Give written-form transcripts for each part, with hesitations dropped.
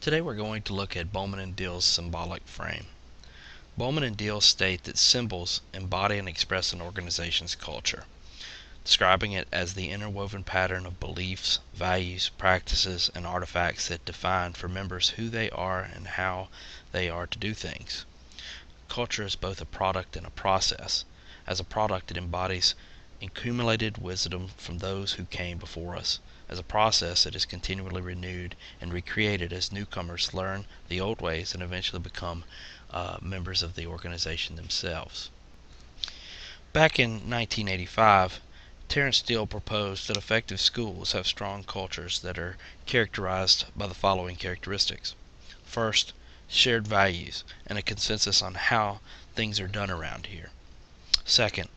Today we're going to look at Bolman and Diehl's symbolic frame. Bolman and Diehl state that symbols embody and express an organization's culture, describing it as the interwoven pattern of beliefs, values, practices, and artifacts that define for members who they are and how they are to do things. Culture is both a product and a process. As a product, it embodies accumulated wisdom from those who came before us. As a process, it is continually renewed and recreated as newcomers learn the old ways and eventually become members of the organization themselves. Back in 1985, Terence Diehl proposed that effective schools have strong cultures that are characterized by the following characteristics. First, shared values and a consensus on how things are done around here. Second,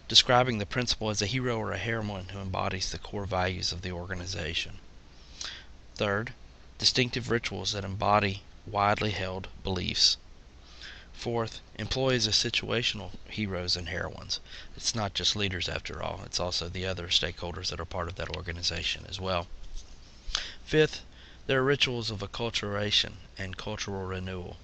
describing the principal as a hero or a heroine who embodies the core values of the organization. Third, distinctive rituals that embody widely held beliefs. Fourth, employees as situational heroes and heroines. It's not just leaders after all, it's also the other stakeholders that are part of that organization as well. Fifth, there are rituals of acculturation and cultural renewal.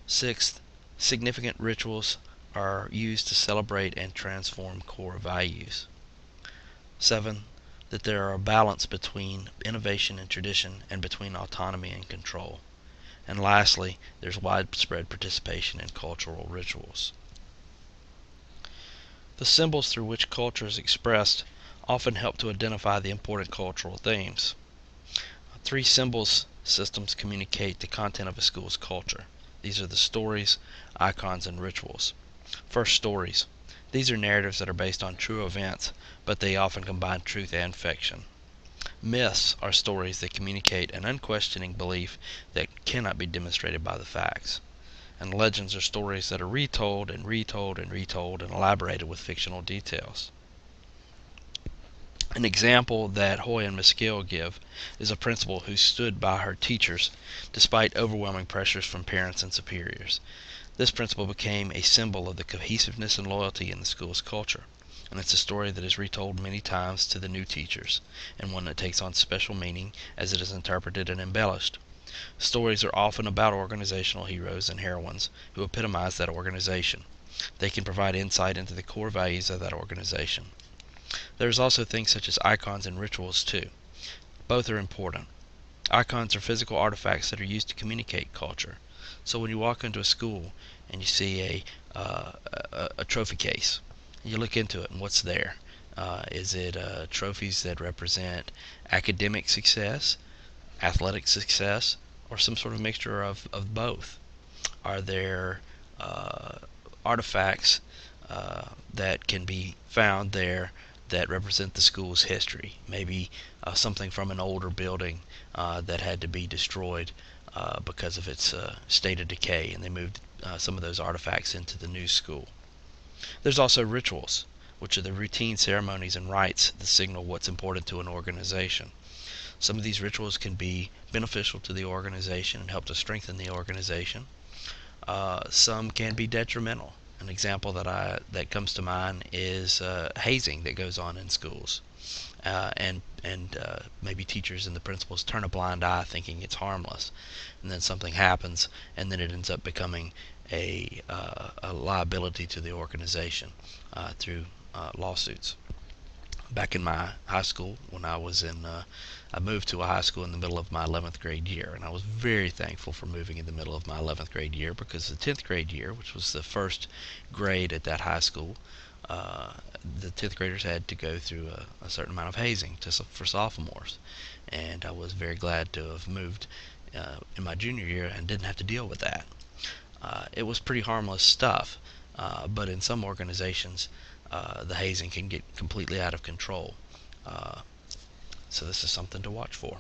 Sixth, significant rituals are used to celebrate and transform core values. 7. That there are a balance between innovation and tradition and between autonomy and control. And lastly, there's widespread participation in cultural rituals. The symbols through which culture is expressed often help to identify the important cultural themes. 3 symbols systems communicate the content of a school's culture. These are the stories, icons, and rituals. First, stories. These are narratives that are based on true events, but they often combine truth and fiction. Myths are stories that communicate an unquestioning belief that cannot be demonstrated by the facts. And legends are stories that are retold and retold and retold and elaborated with fictional details. An example that Hoy and Maskell give is a principal who stood by her teachers despite overwhelming pressures from parents and superiors. This principle became a symbol of the cohesiveness and loyalty in the school's culture, and it's a story that is retold many times to the new teachers, and one that takes on special meaning as it is interpreted and embellished. Stories are often about organizational heroes and heroines who epitomize that organization. They can provide insight into the core values of that organization. There's also things such as icons and rituals too. Both are important. Icons are physical artifacts that are used to communicate culture. So when you walk into a school and you see a trophy case, you look into it and what's there? Is it trophies that represent academic success, athletic success, or some sort of mixture of both? Are there artifacts that can be found there that represent the school's history? Maybe something from an older building that had to be destroyed because of its state of decay, and they moved some of those artifacts into the new school. There's also rituals, which are the routine ceremonies and rites that signal what's important to an organization. Some of these rituals can be beneficial to the organization and help to strengthen the organization. Some can be detrimental. An example that comes to mind is hazing that goes on in schools, and maybe teachers and the principals turn a blind eye thinking it's harmless, and then something happens, and then it ends up becoming a liability to the organization through lawsuits. Back in my high school, when I moved to a high school in the middle of my 11th grade year, and I was very thankful for moving in the middle of my 11th grade year, because the 10th grade year, which was the first grade at that high school, the 10th graders had to go through a certain amount of hazing for sophomores, and I was very glad to have moved in my junior year and didn't have to deal with that. It was pretty harmless stuff, but in some organizations the hazing can get completely out of control. So this is something to watch for.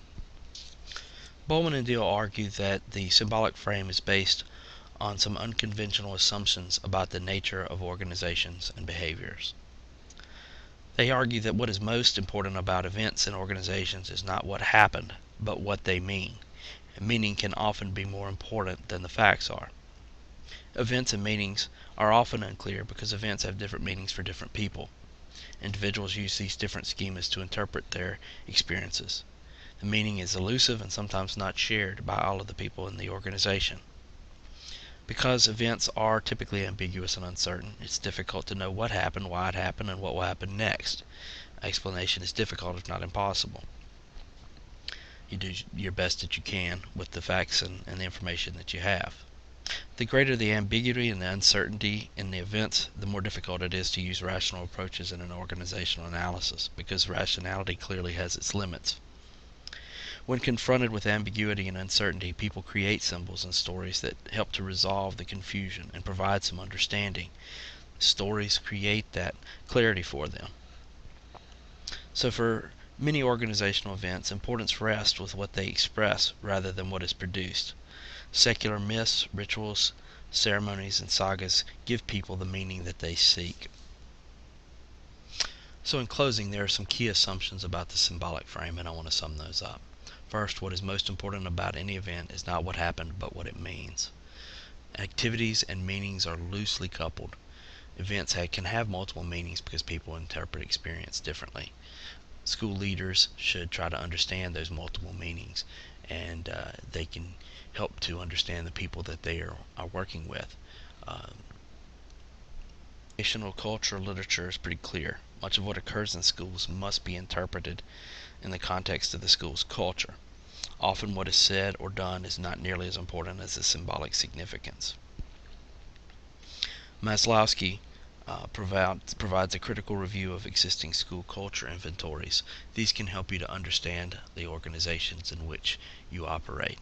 Bolman and Diehl argue that the symbolic frame is based on some unconventional assumptions about the nature of organizations and behaviors. They argue that what is most important about events and organizations is not what happened, but what they mean. And meaning can often be more important than the facts are. Events and meanings are often unclear because events have different meanings for different people. Individuals use these different schemas to interpret their experiences. The meaning is elusive and sometimes not shared by all of the people in the organization. Because events are typically ambiguous and uncertain, it's difficult to know what happened, why it happened, and what will happen next. Explanation is difficult, if not impossible. You do your best that you can with the facts and the information that you have. The greater the ambiguity and the uncertainty in the events, the more difficult it is to use rational approaches in an organizational analysis, because rationality clearly has its limits. When confronted with ambiguity and uncertainty, people create symbols and stories that help to resolve the confusion and provide some understanding. Stories create that clarity for them. So for many organizational events, importance rests with what they express rather than what is produced. Secular myths, rituals, ceremonies, and sagas give people the meaning that they seek. So in closing, there are some key assumptions about the symbolic frame, and I want to sum those up. First, what is most important about any event is not what happened, but what it means. Activities and meanings are loosely coupled. Events can have multiple meanings because people interpret experience differently. School leaders should try to understand those multiple meanings, and they can help to understand the people that they are working with. Educational culture literature is pretty clear. Much of what occurs in schools must be interpreted in the context of the school's culture. Often what is said or done is not nearly as important as the symbolic significance. Maslowski provides a critical review of existing school culture inventories. These can help you to understand the organizations in which you operate.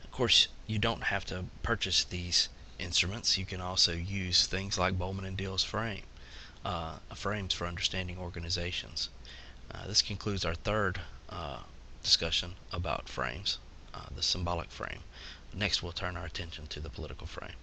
Of course, you don't have to purchase these instruments. You can also use things like Bolman and Dill's frames for understanding organizations. This concludes our third discussion about frames, the symbolic frame. Next, we'll turn our attention to the political frame.